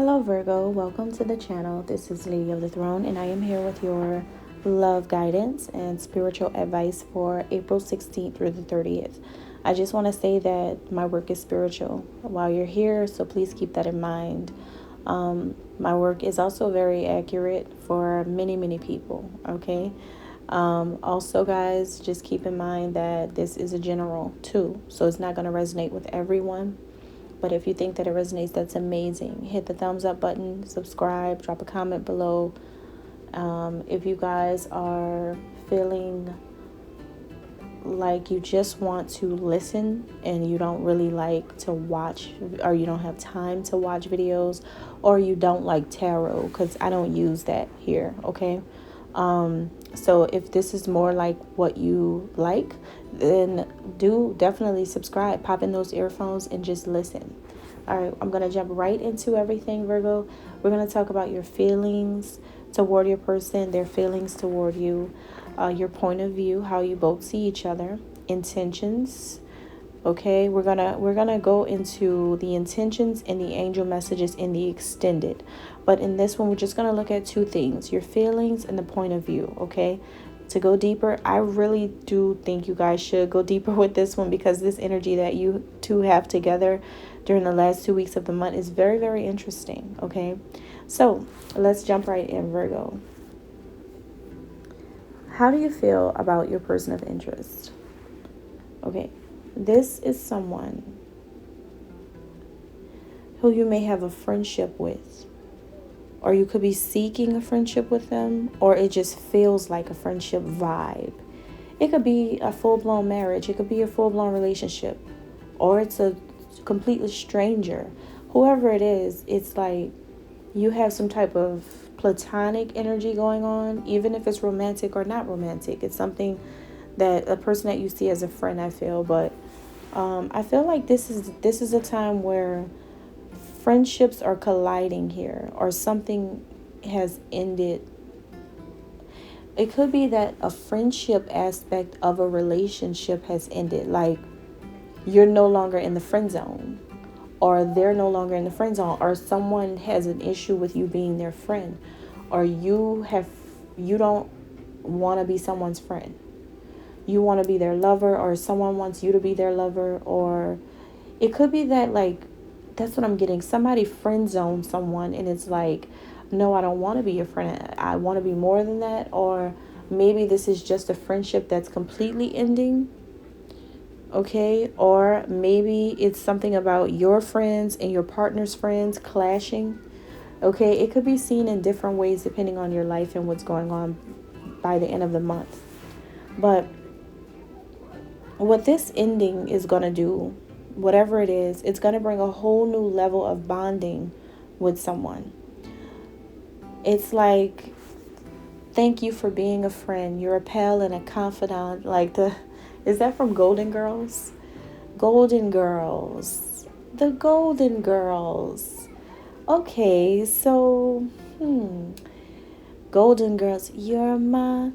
Hello Virgo, welcome to the channel. This is Lady of the Throne and I am here with your love guidance and spiritual advice for April 16th through the 30th. I just want to say that my work is spiritual while you're here, so please keep that in mind. My work is also very accurate for many people, okay? Also, guys, just keep in mind that this is a general too, so it's not going to resonate with everyone. But if you think that it resonates, that's amazing. Hit the thumbs up button, subscribe, drop a comment below. If you guys are feeling like you just want to listen and you don't really like to watch, or you don't have time to watch videos, or you don't like tarot, because I don't use that here, okay? So if this is more like what you like, then do definitely subscribe, pop in those earphones and just listen. All right, I'm going to jump right into everything, Virgo. We're going to talk about your feelings toward your person, their feelings toward you, your point of view, how you both see each other, intentions. Okay, we're gonna go into the intentions and the angel messages in the extended. But in this one, we're just gonna look at two things: your feelings and the point of view. Okay, to go deeper, I really do think you guys should go deeper with this one, because this energy that you two have together during the last 2 weeks of the month is very interesting. Okay, so let's jump right in, Virgo. How do you feel about your person of interest? Okay. This is someone who you may have a friendship with, or you could be seeking a friendship with them, or it just feels like a friendship vibe. It could be a full-blown marriage. It could be a full-blown relationship, or it's a completely stranger. Whoever it is, it's like you have some type of platonic energy going on, even if it's romantic or not romantic. It's something that a person that you see as a friend, I feel. But I feel like this is a time where friendships are colliding here, or something has ended. It could be that a friendship aspect of a relationship has ended, like you're no longer in the friend zone, or they're no longer in the friend zone, or someone has an issue with you being their friend, or you don't want to be someone's friend. You want to be their lover, or someone wants you to be their lover. Or it could be that, like, that's what I'm getting. Somebody friend zoned someone, and it's like, no, I don't want to be your friend. I want to be more than that. Or maybe this is just a friendship that's completely ending. Okay. Or maybe it's something about your friends and your partner's friends clashing. Okay. It could be seen in different ways depending on your life and what's going on by the end of the month. But what this ending is going to do, whatever it is, it's going to bring a whole new level of bonding with someone. It's like, thank you for being a friend. You're a pal and a confidant. Is that from Golden Girls? Golden Girls. The Golden Girls. Okay, so, Golden Girls, you're my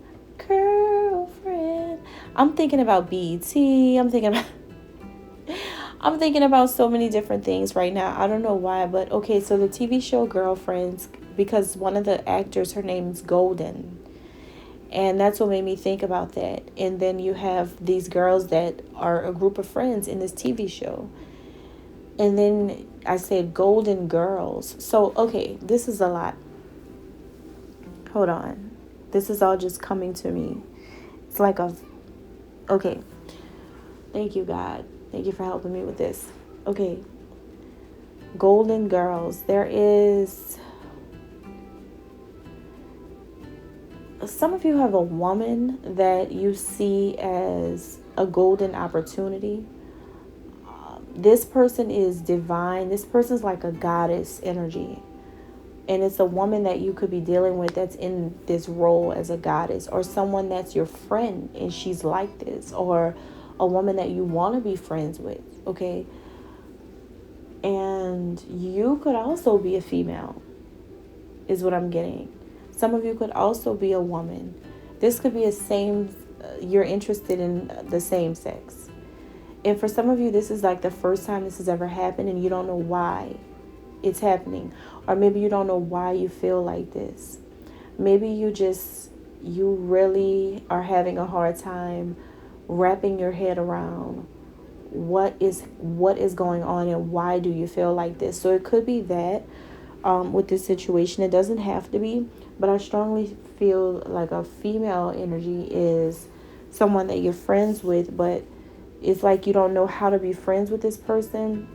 girlfriend. I'm thinking about BT. I'm thinking about so many different things right now. I don't know why, but okay, so the TV show Girlfriends, because one of the actors, her name's Golden. And that's what made me think about that. And then you have these girls that are a group of friends in this TV show. And then I said Golden Girls. So, okay, this is a lot. Hold on. This is all just coming to me. It's like okay. Thank you, God. Thank you for helping me with this. Okay. Golden Girls. There is... Some of you have a woman that you see as a golden opportunity. This person is divine. This person's like a goddess energy. And it's a woman that you could be dealing with that's in this role as a goddess, or someone that's your friend and she's like this, or a woman that you want to be friends with, okay? And you could also be a female, is what I'm getting. Some of you could also be a woman. This could be you're interested in the same sex. And for some of you, this is like the first time this has ever happened and you don't know why. it's happening. Or maybe you don't know why you feel like this. Maybe you really are having a hard time wrapping your head around what is going on and why do you feel like this. So it could be that with this situation. It doesn't have to be, but I strongly feel like a female energy is someone that you're friends with, but it's like you don't know how to be friends with this person.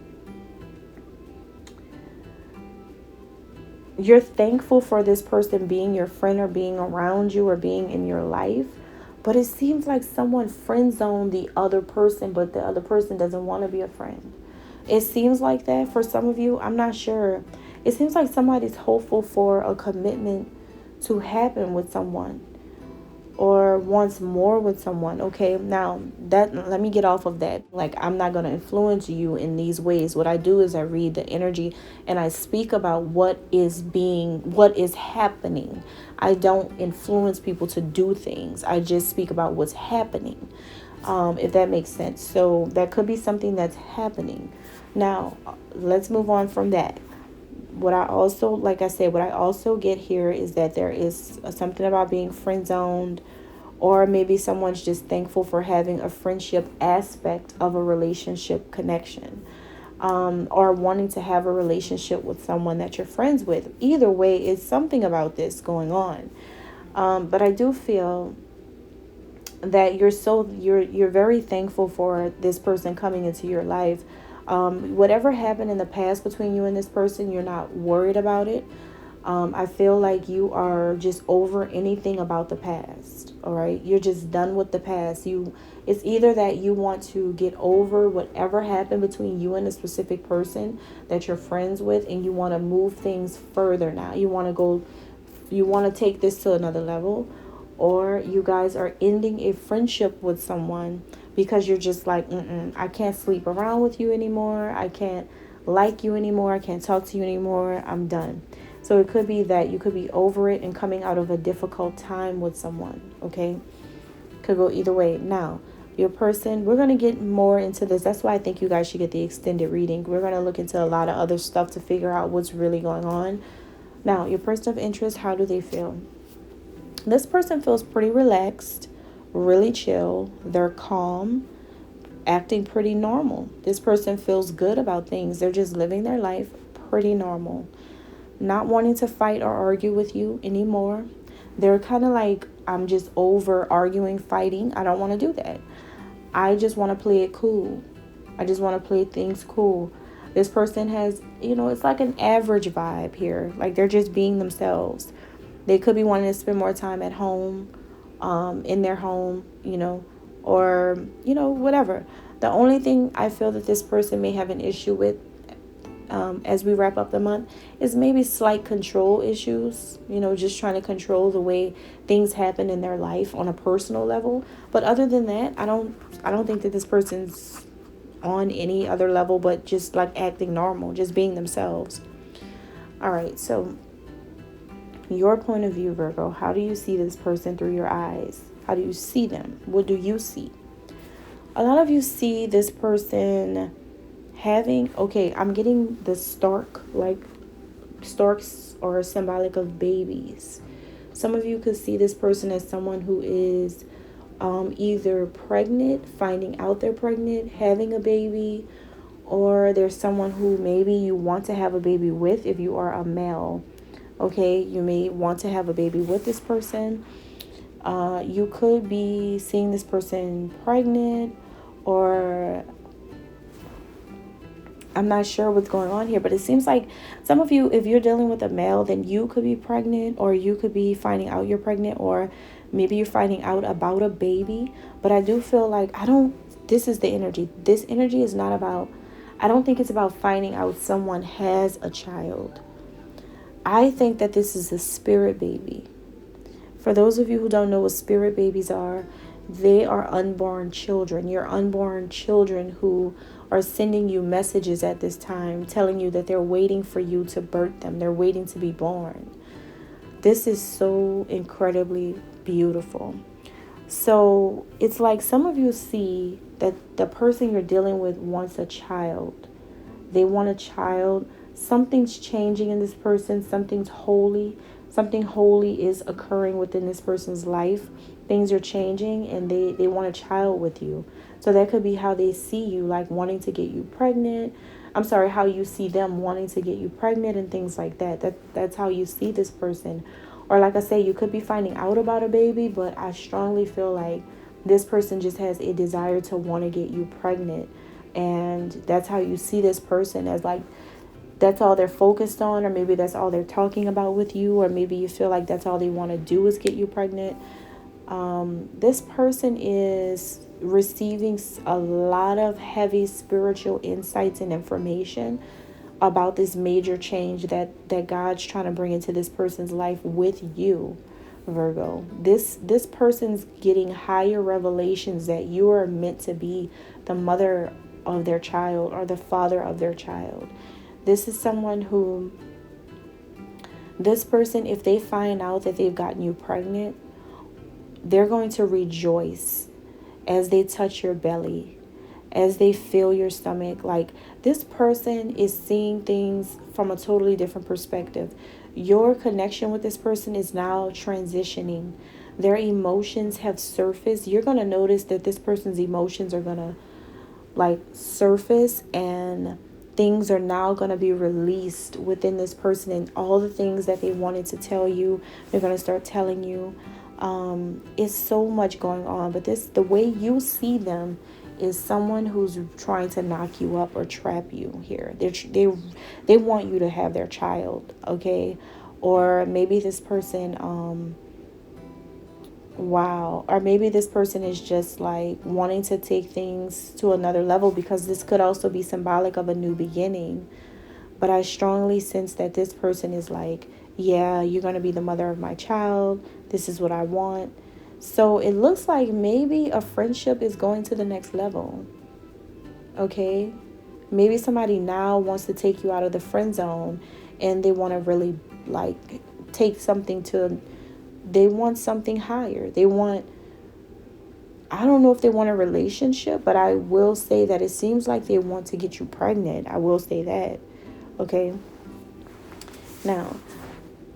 You're thankful for this person being your friend or being around you or being in your life, but it seems like someone friend zoned the other person, but the other person doesn't want to be a friend. It seems like that for some of you. I'm not sure. It seems like somebody's hopeful for a commitment to happen with someone or wants more with someone. Okay, now that, let me get off of that. Like, I'm not going to influence you in these ways. What I do is I read the energy and I speak about what is happening. I don't influence people to do things. I just speak about what's happening, if that makes sense. So that could be something that's happening. Now, let's move on from that. What I also get here is that there is something about being friend zoned, or maybe someone's just thankful for having a friendship aspect of a relationship connection, or wanting to have a relationship with someone that you're friends with. Either way, it's something about this going on. But I do feel that you're very thankful for this person coming into your life. Whatever happened in the past between you and this person, you're not worried about it. I feel like you are just over anything about the past. All right. You're just done with the past. It's either that you want to get over whatever happened between you and a specific person that you're friends with, and you want to move things further now. You want to take this to another level, or you guys are ending a friendship with someone because you're just like, I can't sleep around with you anymore. I can't like you anymore. I can't talk to you anymore. I'm done. So it could be that you could be over it and coming out of a difficult time with someone. Okay. Could go either way. Now, your person, we're going to get more into this. That's why I think you guys should get the extended reading. We're going to look into a lot of other stuff to figure out what's really going on. Now, your person of interest, how do they feel? This person feels pretty relaxed, really chill. They're calm, acting pretty normal. This person feels good about things. They're just living their life pretty normal. Not wanting to fight or argue with you anymore. They're kind of like, I'm just over arguing, fighting. I don't want to do that. I just want to play it cool. I just want to play things cool. This person has, it's like an average vibe here. Like, they're just being themselves. They could be wanting to spend more time at home, in their home, or, whatever. The only thing I feel that this person may have an issue with, as we wrap up the month, is maybe slight control issues, just trying to control the way things happen in their life on a personal level. But other than that, I don't think that this person's on any other level, but just like acting normal, just being themselves. All right, so your point of view, Virgo, how do you see this person through your eyes? How do you see them? What do you see? A lot of you see this person having, I'm getting the stork, like storks are symbolic of babies. Some of you could see this person as someone who is either pregnant, finding out they're pregnant, having a baby, or there's someone who maybe you want to have a baby with if you are a male. Okay, you may want to have a baby with this person. You could be seeing this person pregnant, or I'm not sure what's going on here, but it seems like some of you, if you're dealing with a male, then you could be pregnant, or you could be finding out you're pregnant, or maybe you're finding out about a baby. But I do feel like this is the energy. This energy is not about, I don't think it's about finding out someone has a child. I think that this is a spirit baby. For those of you who don't know what spirit babies are, they are unborn children. Your unborn children who are sending you messages at this time, telling you that they're waiting for you to birth them. They're waiting to be born. This is so incredibly beautiful. So it's like some of you see that the person you're dealing with wants a child. They want a child. Something's changing in this person. Something holy is occurring within this person's life. Things are changing and they want a child with you. So that could be how they see you, like wanting to get you pregnant. I'm sorry, how you see them wanting to get you pregnant and things like that. That's how you see this person. Or like I say, you could be finding out about a baby, but I strongly feel like this person just has a desire to want to get you pregnant. And that's how you see this person, as like that's all they're focused on, or maybe that's all they're talking about with you, or maybe you feel like that's all they want to do is get you pregnant. This person is receiving a lot of heavy spiritual insights and information about this major change that God's trying to bring into this person's life with you, Virgo. This person's getting higher revelations that you are meant to be the mother of their child or the father of their child. This is someone who, this person, if they find out that they've gotten you pregnant, they're going to rejoice as they touch your belly, as they feel your stomach. Like, this person is seeing things from a totally different perspective. Your connection with this person is now transitioning. Their emotions have surfaced. You're going to notice that this person's emotions are going to like surface, and things are now going to be released within this person, and all the things that they wanted to tell you, they're going to start telling you. It's so much going on, but the way you see them is someone who's trying to knock you up or trap you here. They want you to have their child, okay? Or maybe this person, or maybe this person is just like wanting to take things to another level, because this could also be symbolic of a new beginning. But I strongly sense that this person is like, yeah, you're going to be the mother of my child. This is what I want. So it looks like maybe a friendship is going to the next level. Okay? Maybe somebody now wants to take you out of the friend zone, and they want to really like take something to, they want something higher. I don't know if they want a relationship, but I will say that it seems like they want to get you pregnant. I will say that. Okay? Now,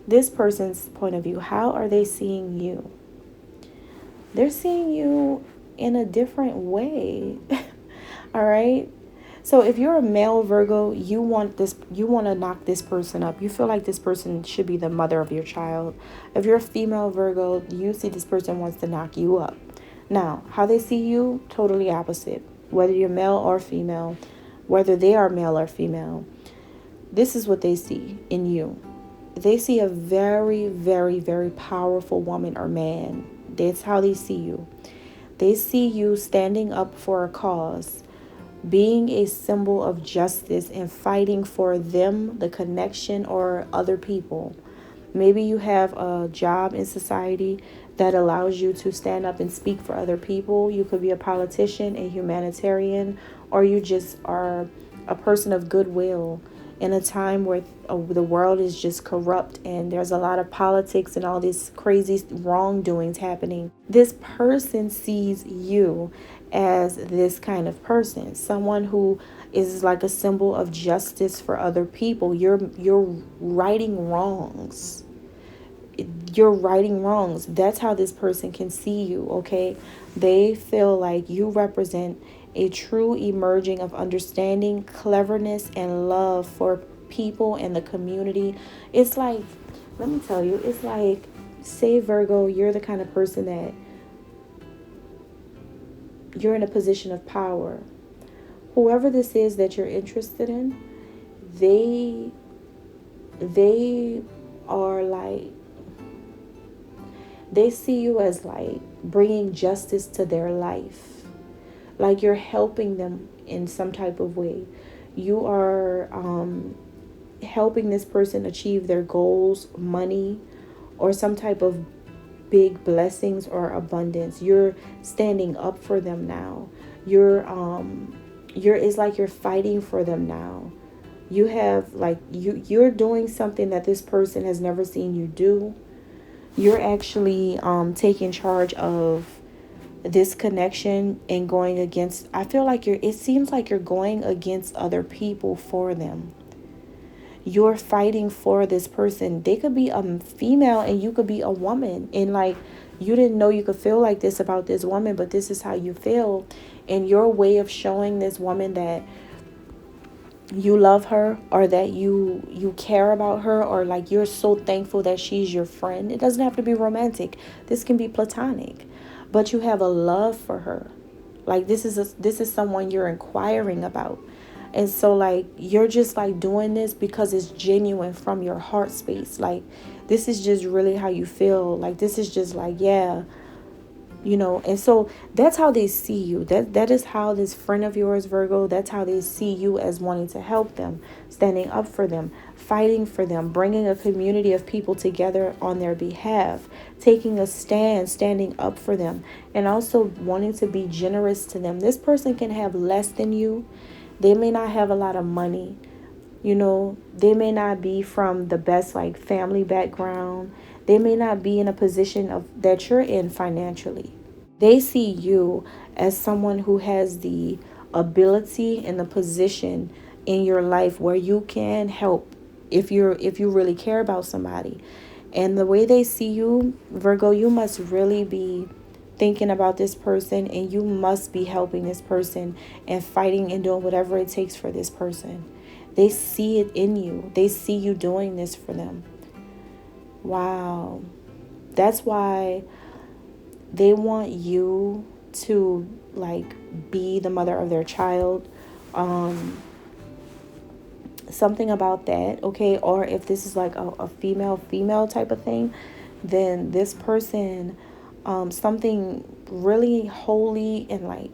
this person's point of view, how are they seeing you? They're seeing you in a different way. All right? So if you're a male Virgo, you want to knock this person up. You feel like this person should be the mother of your child. If you're a female Virgo, you see this person wants to knock you up. Now, how they see you, totally opposite. Whether you're male or female, whether they are male or female, this is what they see in you. They see a very, very, very powerful woman or man. That's how they see you. They see you standing up for a cause, being a symbol of justice and fighting for them, the connection, or other people. Maybe you have a job in society that allows you to stand up and speak for other people. You could be a politician, a humanitarian, or you just are a person of goodwill in a time where the world is just corrupt and there's a lot of politics and all these crazy wrongdoings happening. This person sees you as this kind of person, someone who is like a symbol of justice for other people. You're righting wrongs. You're righting wrongs. That's how this person can see you, okay? They feel like you represent a true emerging of understanding, cleverness, and love for people and the community. It's like, let me tell you, it's like, say Virgo, you're the kind of person that you're in a position of power. Whoever this is that you're interested in, they are like, they see you as like bringing justice to their life. Like you're helping them in some type of way. You are helping this person achieve their goals, money, or some type of big blessings or abundance. You're standing up for them now. It's like you're fighting for them now. You have like you're doing something that this person has never seen you do. You're actually taking charge of this connection and going against, I feel like it seems like you're going against other people for them. you're fighting for this person. They could be a female and you could be a woman, and like you didn't know you could feel like this about this woman, but this is how you feel. And your way of showing this woman that you love her, or that you care about her, or like you're so thankful that she's your friend. It doesn't have to be romantic. This can be platonic, but you have a love for her. Like this is someone you're inquiring about. And so like you're just like doing this because it's genuine from your heart space. Like this is just really how you feel. Like this is just like, yeah, and so that's how they see you. That is how this friend of yours, Virgo, that's how they see you, as wanting to help them, standing up for them, fighting for them, bringing a community of people together on their behalf, taking a stand, standing up for them, and also wanting to be generous to them. This person can have less than you. They may not have a lot of money. They may not be from the best like family background. They may not be in a position of that you're in financially. They see you as someone who has the ability and the position in your life where you can help if you really care about somebody. And the way they see you, Virgo, you must really be thinking about this person, and you must be helping this person and fighting and doing whatever it takes for this person. They see it in you. They see you doing this for them. Wow. That's why they want you to like be the mother of their child. Something about that, okay? Or if this is like a female type of thing, then this person, something really holy and like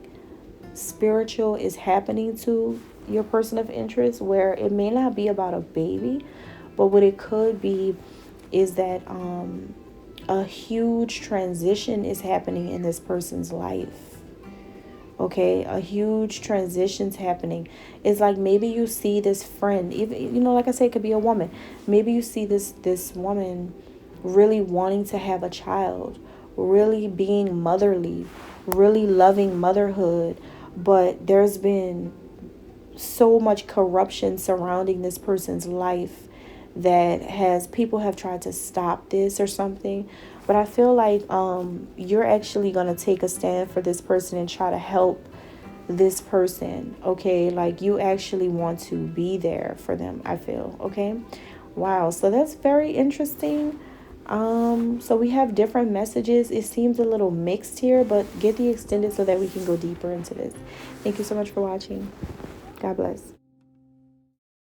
spiritual is happening to your person of interest, where it may not be about a baby, but what it could be is that a huge transition is happening in this person's life. Okay, a huge transition's happening. It's like maybe you see this friend, even like I said, it could be a woman. Maybe you see this woman really wanting to have a child, really being motherly, really loving motherhood, but there's been so much corruption surrounding this person's life that people have tried to stop this or something. But I feel like you're actually going to take a stand for this person and try to help this person, okay? Like you actually want to be there for them, I feel, okay? Wow, so that's very interesting. So we have different messages. It seems a little mixed here, but get the extended so that we can go deeper into this. Thank you so much for watching. God bless.